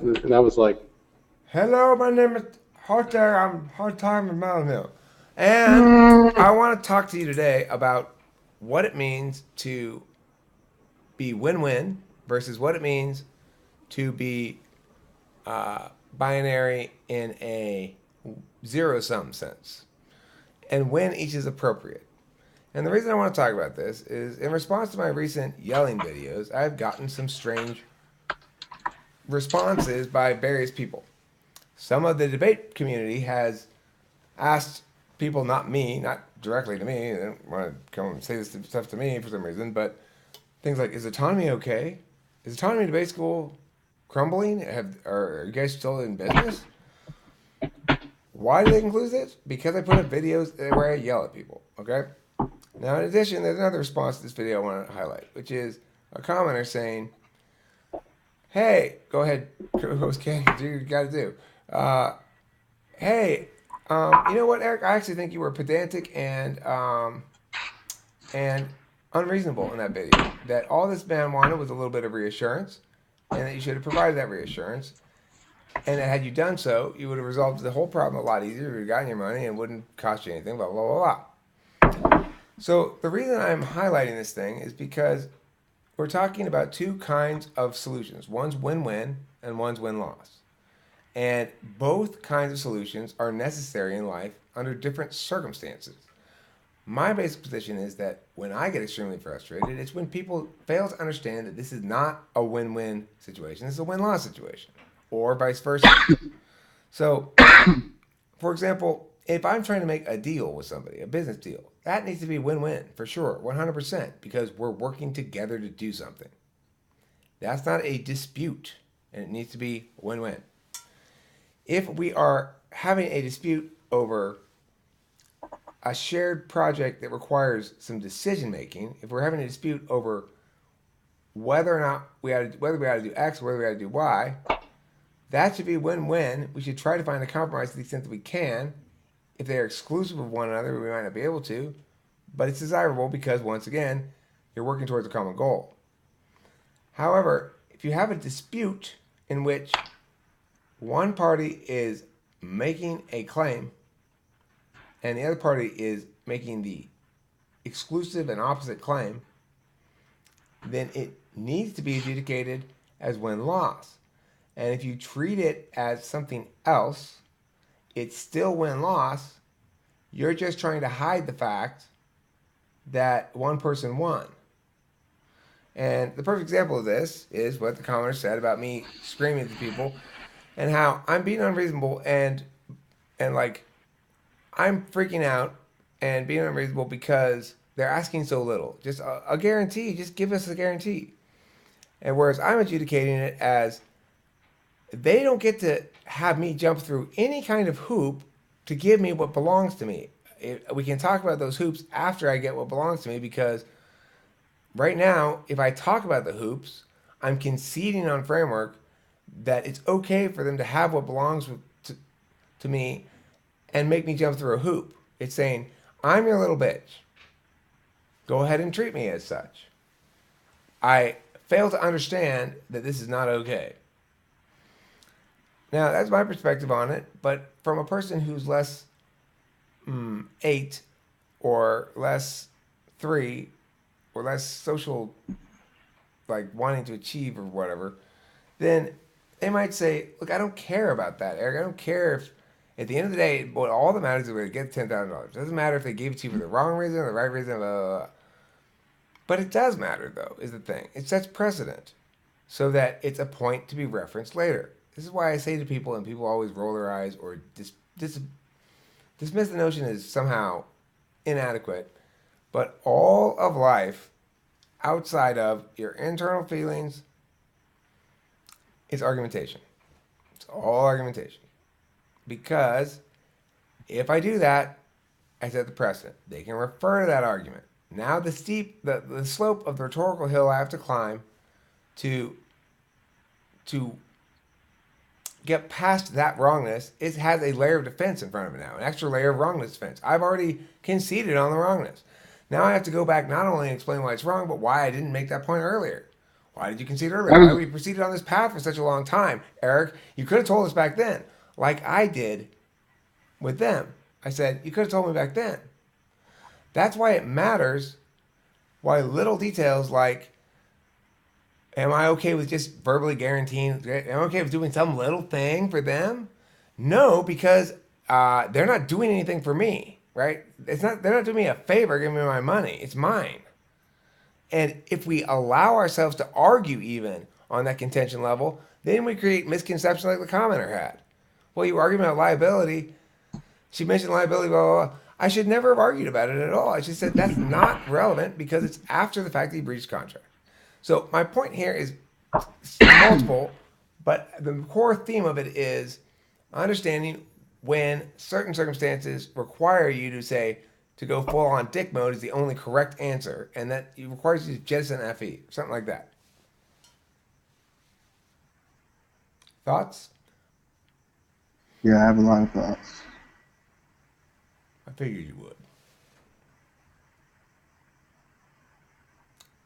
and I was like, Hello, my name is Hotel. I'm Hard Time in Mountain Hill. And I want to talk to you today about what it means to be win win versus what it means to be binary in a zero sum sense and when each is appropriate. And the reason I want to talk about this is in response to my recent yelling videos, I've gotten some strange responses by various people. Some of the debate community has asked people, not me, not directly to me, they don't want to come and say this stuff to me for some reason, but things like, is autonomy okay? Is autonomy debate school crumbling? Are you guys still in business? Why do they conclude this? Because I put up videos where I yell at people, okay? Now, in addition, there's another response to this video I want to highlight, which is a commenter saying, hey, go ahead, co-host Ken, do what you got to do. Hey, you know what, Eric? I actually think you were pedantic and unreasonable in that video. That all this man wanted was a little bit of reassurance, and that you should have provided that reassurance. And that had you done so, you would have resolved the whole problem a lot easier. You would have gotten your money and wouldn't cost you anything. Blah blah blah blah. So the reason I'm highlighting this thing is because we're talking about two kinds of solutions. One's win-win and one's win-loss. And both kinds of solutions are necessary in life under different circumstances. My basic position is that when I get extremely frustrated, it's when people fail to understand that this is not a win win situation, it's a win loss situation, or vice versa. So, for example, if I'm trying to make a deal with somebody, a business deal, that needs to be win win for sure, 100%, because we're working together to do something. That's not a dispute, and it needs to be win win. If we are having a dispute over a shared project that requires some decision making, if we're having a dispute over whether or not whether we ought to do X, whether we ought to do Y, that should be win-win. We should try to find a compromise to the extent that we can. If they are exclusive of one another, we might not be able to, but it's desirable because once again, you're working towards a common goal. However, if you have a dispute in which one party is making a claim and the other party is making the exclusive and opposite claim, then it needs to be adjudicated as win loss. And if you treat it as something else, it's still win loss. You're just trying to hide the fact that one person won. And the perfect example of this is what the commenter said about me screaming at the people and how I'm being unreasonable and like I'm freaking out and being unreasonable because they're asking so little. Just a guarantee. Just give us a guarantee. And whereas I'm adjudicating it as they don't get to have me jump through any kind of hoop to give me what belongs to me. We can talk about those hoops after I get what belongs to me because right now, if I talk about the hoops, I'm conceding on framework that it's okay for them to have what belongs to me and make me jump through a hoop. It's saying, I'm your little bitch. Go ahead and treat me as such. I fail to understand that this is not okay. Now, that's my perspective on it, but from a person who's less 8 or less 3 or less social, like wanting to achieve or whatever, then they might say, look, I don't care about that, Eric. I don't care if at the end of the day, what all that matters is we're going to get $10,000. It doesn't matter if they gave it to you for the wrong reason or the right reason, blah, blah, blah. But it does matter, though, is the thing. It sets precedent so that it's a point to be referenced later. This is why I say to people, and people always roll their eyes or dismiss the notion as somehow inadequate, but all of life outside of your internal feelings is argumentation. It's all argumentation. Because if I do that, I set the precedent. They can refer to that argument. Now the slope of the rhetorical hill I have to climb to get past that wrongness, it has a layer of defense in front of it now, an extra layer of wrongness defense. I've already conceded on the wrongness. Now I have to go back not only and explain why it's wrong, but why I didn't make that point earlier. Why did you concede earlier? Why have we proceeded on this path for such a long time? Eric, you could have told us back then, like I did with them. I said, you could have told me back then. That's why it matters why little details like, am I okay with just verbally guaranteeing, am I okay with doing some little thing for them? No, because they're not doing anything for me, right? They're not doing me a favor giving me my money. It's mine. And if we allow ourselves to argue even on that contention level, then we create misconceptions like the commenter had. Well, you were arguing about liability. She mentioned liability, blah, blah, blah. I should never have argued about it at all. I just said that's not relevant because it's after the fact that you breached contract. So my point here is multiple, but the core theme of it is understanding when certain circumstances require you to say, to go full on dick mode is the only correct answer, and that it requires you to jettison FE, something like that. Thoughts? Yeah, I have a lot of thoughts. I figured you would.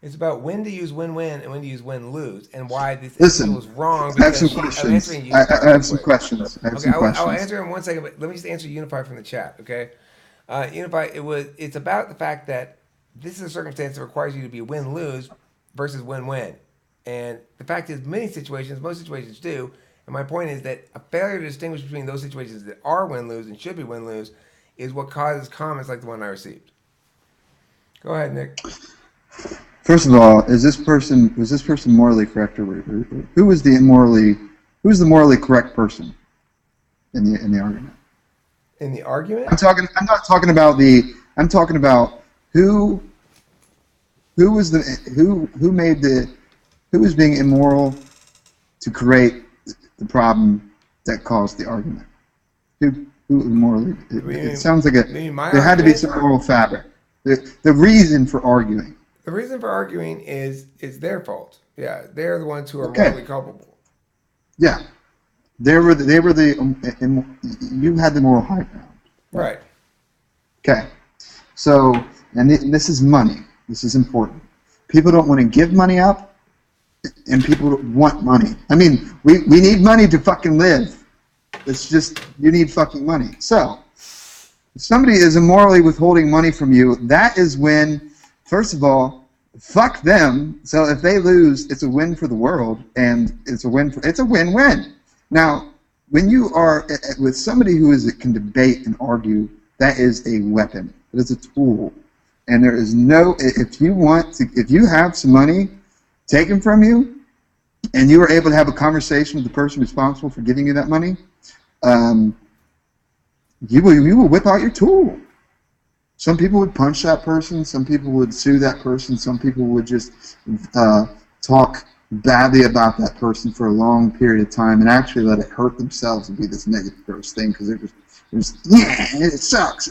It's about when to use win-win and when to use win-lose, and why this was wrong. I have some questions. I have some questions. I'll answer in 1 second, but let me just answer Unify from the chat, okay? Unify, it's about the fact that this is a circumstance that requires you to be win-lose versus win-win. And the fact is, most situations do. And my point is that a failure to distinguish between those situations that are win-lose and should be win-lose is what causes comments like the one I received. Go ahead, Nick. First of all, was this person morally correct, or who's the morally correct person in the argument? In the argument? I'm not talking about who was being immoral to create the problem that caused the argument. Who morally? It sounds like there had to be some moral fabric. The reason for arguing. The reason for arguing is their fault. Yeah, they're the ones who are morally culpable. Yeah, you had the moral high ground. Right. Okay. So, and this is money. This is important. People don't want to give money up, and people want money. I mean, we need money to fucking live. It's just, you need fucking money. So, if somebody is immorally withholding money from you, that is when, first of all, fuck them. So if they lose, it's a win for the world, and it's a win-win. Now, when you are with somebody who can debate and argue, that is a weapon. It is a tool. And there is no, if you have some money taken from you, and you are able to have a conversation with the person responsible for giving you that money, you will whip out your tool. Some people would punch that person. Some people would sue that person. Some people would just talk badly about that person for a long period of time and actually let it hurt themselves and be this negative gross thing because they're just, it sucks.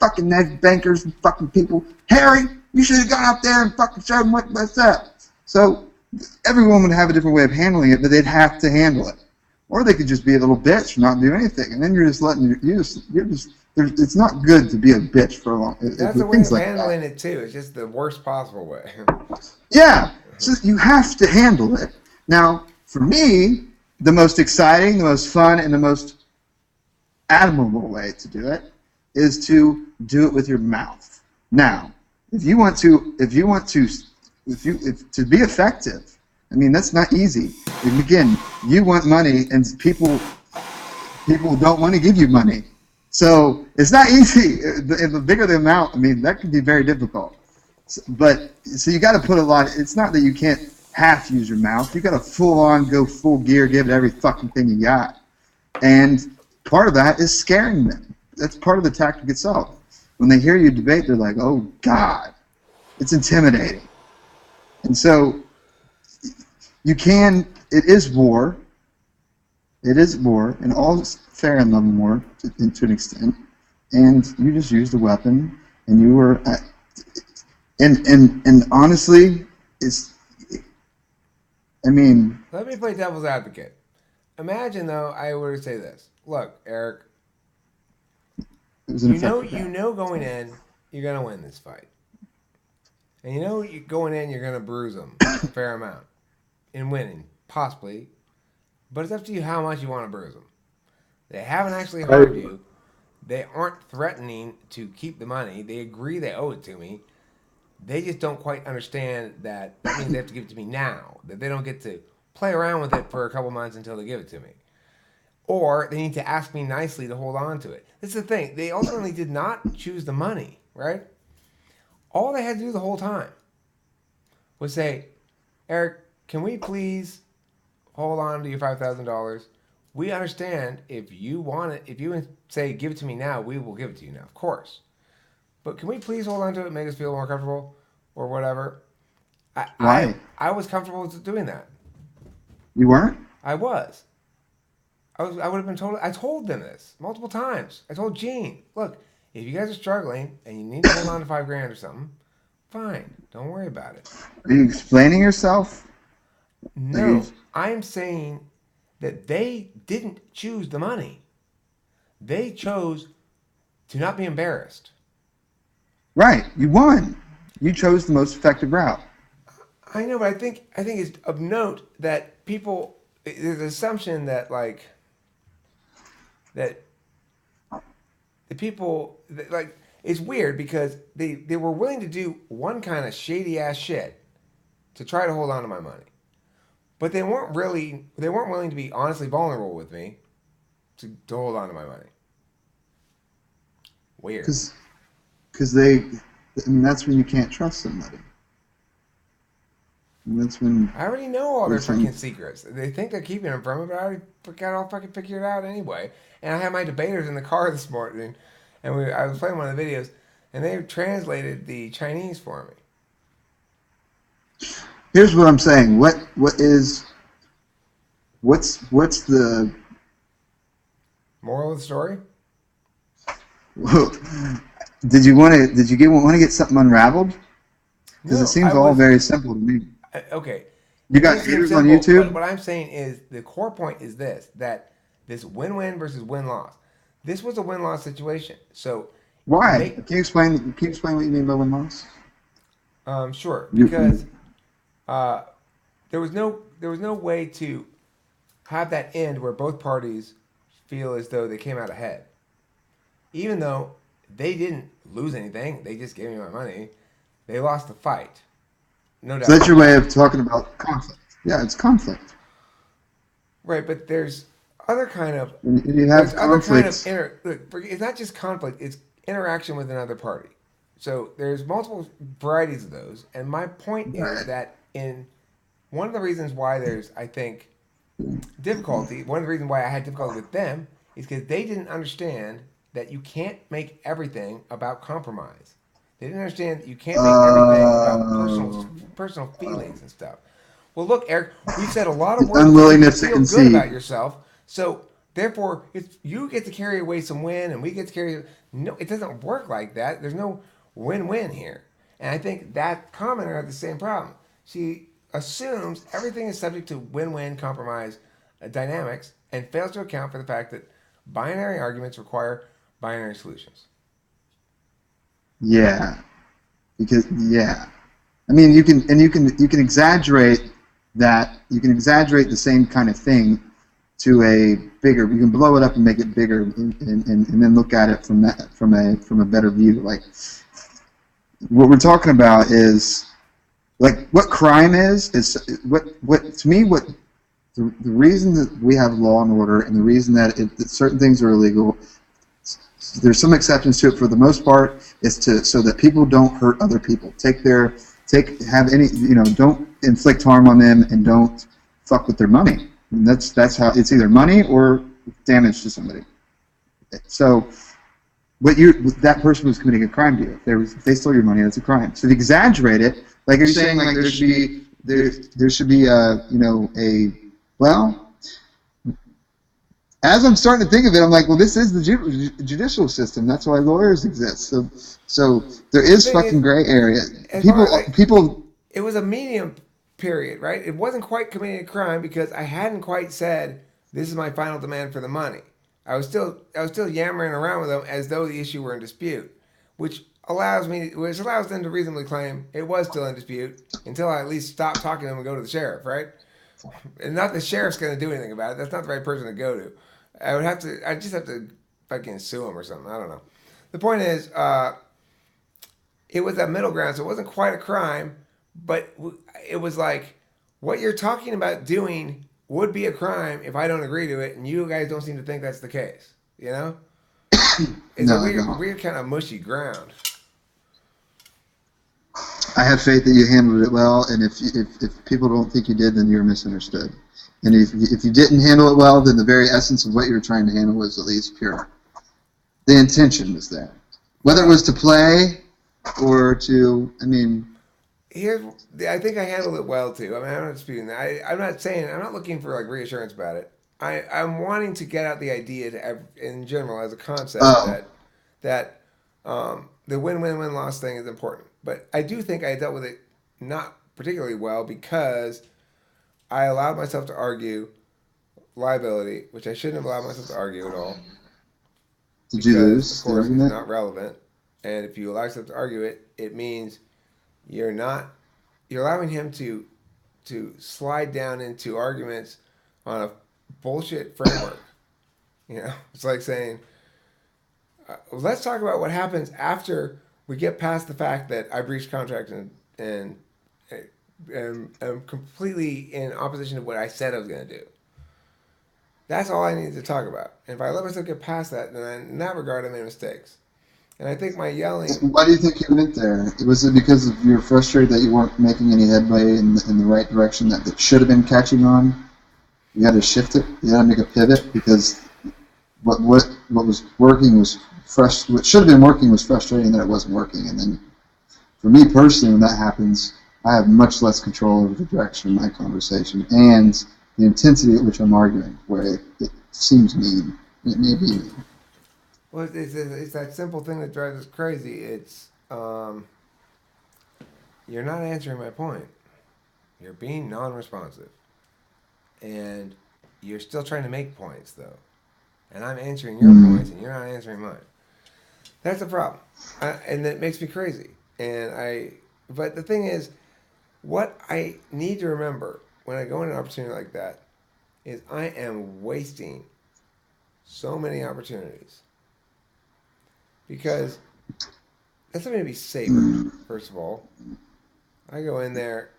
Fucking net bankers and fucking people. Harry, you should have gone up there and fucking showed them what's up. So everyone would have a different way of handling it, but they'd have to handle it. Or they could just be a little bitch and not do anything, and then you're just letting it's not good to be a bitch for a long. That's the way of handling it too. It's just the worst possible way. Yeah, so you have to handle it. Now, for me, the most exciting, the most fun, and the most admirable way to do it is to do it with your mouth. Now, if you want to be effective, I mean that's not easy. And again, you want money, and people don't want to give you money. So it's not easy. The bigger the amount, I mean, that can be very difficult. So you got to put a lot. It's not that you can't half use your mouth. You got to go full gear, give it every fucking thing you got. And part of that is scaring them. That's part of the tactic itself. When they hear you debate, they're like, "Oh God," it's intimidating. And so it is war. It is war, and all fair and level war to an extent. And you just used a weapon, and you were, and honestly, let me play devil's advocate. Imagine though, I were to say this. Look, Eric, you know going in, you're gonna win this fight. And you going in, you're going to bruise them a fair amount in winning, possibly. But it's up to you how much you want to bruise them. They haven't actually harmed I, you. They aren't threatening to keep the money. They agree they owe it to me. They just don't quite understand that means they have to give it to me now. That they don't get to play around with it for a couple months until they give it to me. Or they need to ask me nicely to hold on to it. This is the thing. They ultimately did not choose the money, right? All they had to do the whole time was say, Eric, can we please hold on to your $5,000? We understand if you want it, if you say give it to me now, we will give it to you now, of course. But can we please hold on to it, make us feel more comfortable, or whatever? I I, why? I was comfortable with doing that. You weren't? I was. I would have been told. I told them this multiple times. I told Gene, look, if you guys are struggling and you need to hold on to $5,000 or something, fine. Don't worry about it. Are you explaining yourself? Like, No, I'm saying that they didn't choose the money. They chose to not be embarrassed. right, you won. You chose the most effective route. I know, but I think it's of note that people there's an assumption that that the people like it's weird because they were willing to do one kind of shady ass shit to try to hold on to my money, but they weren't willing to be honestly vulnerable with me to hold on to my money. Weird. Because they, I mean, that's when you can't trust somebody. And that's when I already know all their there's some, freaking secrets. They think they're keeping them from me, but I already got it all fucking figured out anyway. And I had my debaters in the car this morning, and I was playing one of the videos, and they translated the Chinese for me. here's what I'm saying. What's the Moral of the story? did you want to get something unraveled? Because it No, seems all very simple to me. okay. You It may got seem haters on simple, YouTube? but what I'm saying is the core point is that this win-win versus win-loss. This was a win-loss situation. So Why? they Can you explain what you mean by win-loss? sure You, because uh, there was no way to have that end where both parties feel as though they came out ahead, even though they didn't lose anything. They just gave me my money. They lost the fight, no so doubt that's about your way that. of talking about conflict. Yeah, it's conflict. Right, but there's other kind of When you there's have other kind of conflicts, look, it's not just conflict, it's interaction with another party. So there's multiple varieties of those, and my point is right. that in one of the reasons why there's I think difficulty, one of the reasons why I had difficulty with them is because they didn't understand that you can't make everything about compromise. They didn't understand that you can't make everything about Uh, personal feelings and stuff. Well, look, Eric, we've said a lot of the words to make you unwillingness to feel good about concede. yourself. So therefore, if you get to carry away some win and we get to carry no, it doesn't work like that. There's no win-win here. And I think that commenter had the same problem. She assumes everything is subject to win-win compromise dynamics and fails to account for the fact that binary arguments require binary solutions. Yeah, because yeah, I mean you can exaggerate that. You can exaggerate the same kind of thing to a bigger. You can blow it up and make it bigger, and then look at it from a better view. Like what we're talking about is like what crime is what to me what the reason that we have law and order and the reason that certain things are illegal. There's some exceptions to it. For the most part, is to so that people don't hurt other people. Have any don't inflict harm on them and don't fuck with their money. And that's how it's either money or damage to somebody. So, that person was committing a crime to you. If they stole your money, that's a crime. So to exaggerate it, like you're saying, like there should be a well. As I'm starting to think of it, I'm like, well, this is the judicial system. That's why lawyers exist. So there The is thing is, fucking gray area. as long People, as people. it was a medium period, right? It wasn't quite committing a crime because I hadn't quite said this is my final demand for the money. I was still yammering around with them as though the issue were in dispute, which which allows them to reasonably claim it was still in dispute until I at least stop talking to them and go to the sheriff, right? And not the sheriff's going to do anything about it. That's not the right person to go to. I just have to fucking sue him or something. I don't know. The point is, it was that middle ground, so it wasn't quite a crime, but it was like, what you're talking about doing would be a crime if I don't agree to it, and you guys don't seem to think that's the case. You know? It's a weird kind of mushy ground. I have faith that you handled it well, and if people don't think you did, then you're misunderstood. And if you didn't handle it well, then the very essence of what you were trying to handle was at least pure. The intention was there. Whether it was to play or to, I think I handled it well, too. I mean, I'm not disputing that. I'm not looking for, like, reassurance about it. I'm wanting to get out the idea in general as a concept that the win-win-win loss thing is important. But I do think I dealt with it not particularly well because I allowed myself to argue liability, which I shouldn't have allowed myself to argue at all. Did you lose? Of course, it's not relevant. And if you allow yourself to argue it, it means you're allowing him to slide down into arguments on a bullshit framework. You know, it's like saying, let's talk about what happens after we get past the fact that I breached contract and am completely in opposition to what I said I was going to do. That's all I need to talk about. And if I let myself get past that, then in that regard, I made mistakes. And I think my yelling... Why do you think you went there? Was it because you're frustrated that you weren't making any headway in the right direction that should have been catching on? You had to shift it? You had to make a pivot? Because what was working was what should have been working was frustrating that it wasn't working. And then for me personally, when that happens, I have much less control over the direction of my conversation and the intensity at which I'm arguing, where it seems mean. It may be mean. Well, it's that simple thing that drives us crazy. It's you're not answering my point. You're being non-responsive. And you're still trying to make points, though. And I'm answering your points, and you're not answering mine. That's the problem. And that makes me crazy. But the thing is, what I need to remember when I go into an opportunity like that is I am wasting so many opportunities. Because that's something to be savored, first of all. I go in there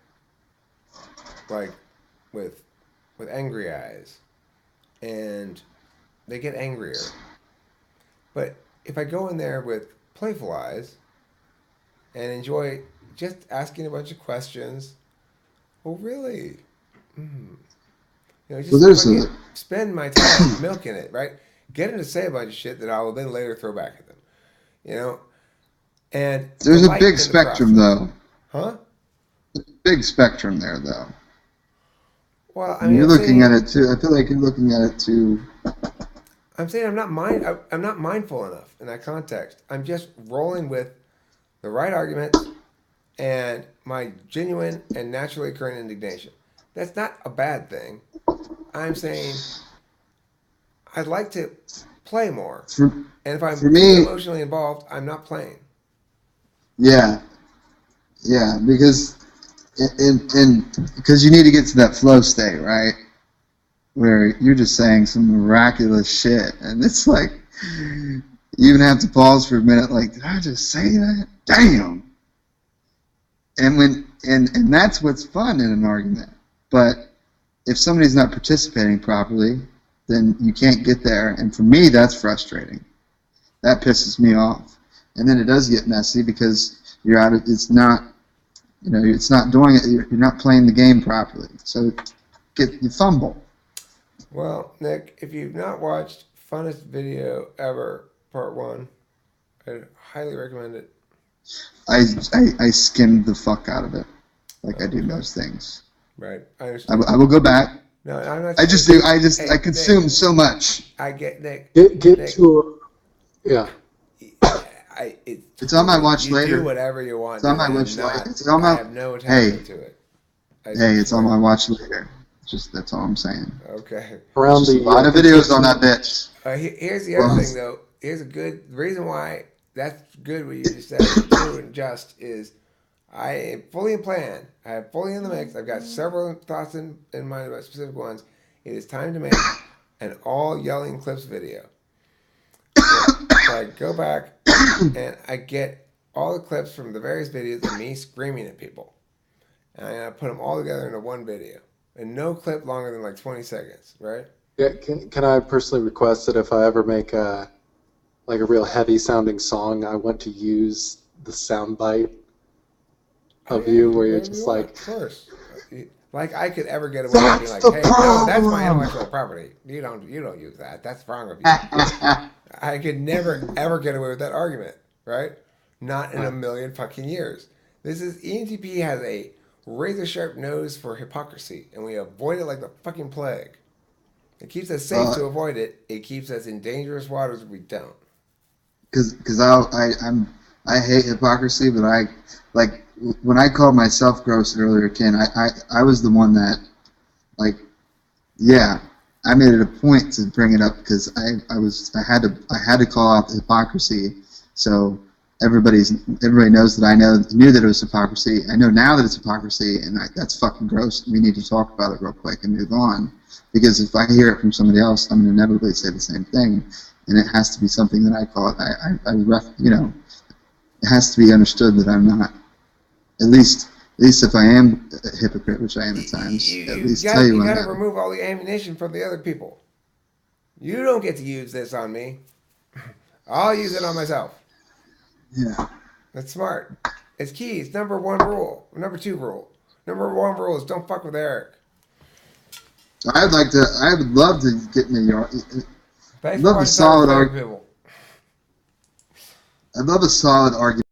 like with angry eyes, and they get angrier. But if I go in there with playful eyes and enjoy just asking a bunch of questions, oh really? Spend my time milking it, right? Get them to say a bunch of shit that I will then later throw back at them. You know? And there's a big spectrum, though. Huh? Big spectrum there, though. Well, I mean, you're looking at it too. I feel like you're looking at it too. I'm saying I'm not mindful enough in that context. I'm just rolling with the right arguments and my genuine and naturally occurring indignation. That's not a bad thing. I'm saying I'd like to play more. And if I'm emotionally involved, I'm not playing. Yeah. Yeah, because because you need to get to that flow state, right? Where you're just saying some miraculous shit, and it's like you even have to pause for a minute. Like, did I just say that? Damn! And that's what's fun in an argument. But if somebody's not participating properly, then you can't get there. And for me, that's frustrating. That pisses me off. And then it does get messy because you're out of. It's not. It's not doing it. You're not playing the game properly. So you fumble. Well, Nick, if you've not watched Funnest Video Ever Part 1, I'd highly recommend it. I skimmed the fuck out of it, like I do most things. Right, I understand. I will go back. No, I'm not. I just do. I consume Nick, so much. I get Nick. Get Nick, to a, yeah. It's on my watch later. Do whatever you want. It's on my watch later. It's on my. I have no attention to it. It's on my watch later. Just that's all I'm saying. Okay. Around a lot of videos on that bitch. Here's the other thing, though. Here's a good reason why that's good what you just said. True and just is I am fully in plan. I am fully in the mix. I've got several thoughts in mind about specific ones. It is time to make an all yelling clips video. So I go back and I get all the clips from the various videos of me screaming at people. And I'm going to put them all together into one video. And no clip longer than like 20 seconds, right? Yeah, can I personally request that if I ever make a real heavy sounding song, I want to use the soundbite of you where you're just like, of course. Like I could ever get away with being like, hey, no, that's my intellectual property. You don't use that. That's wrong of you. I could never ever get away with that argument, right? Not in a million fucking years. ENTP has a razor sharp nose for hypocrisy, and we avoid it like the fucking plague. It keeps us safe to avoid it. It keeps us in dangerous waters if we don't. Because I hate hypocrisy, but I like when I called myself gross earlier, Ken. I was the one that, like, yeah, I made it a point to bring it up because I had to call out the hypocrisy. So everybody knows that knew that it was hypocrisy. I know now that it's hypocrisy, and that's fucking gross. We need to talk about it real quick and move on. Because if I hear it from somebody else, I'm going to inevitably say the same thing, and it has to be something that I call it. It has to be understood that I'm not. At least if I am a hypocrite, which I am at times, at least tell you. You got to remove all the ammunition from the other people. You don't get to use this on me. I'll use it on myself. Yeah. That's smart. It's key. It's number 1 rule. Number 2 rule. Number 1 rule is don't fuck with Eric. I would love to get in a yard. I'd love a solid argument.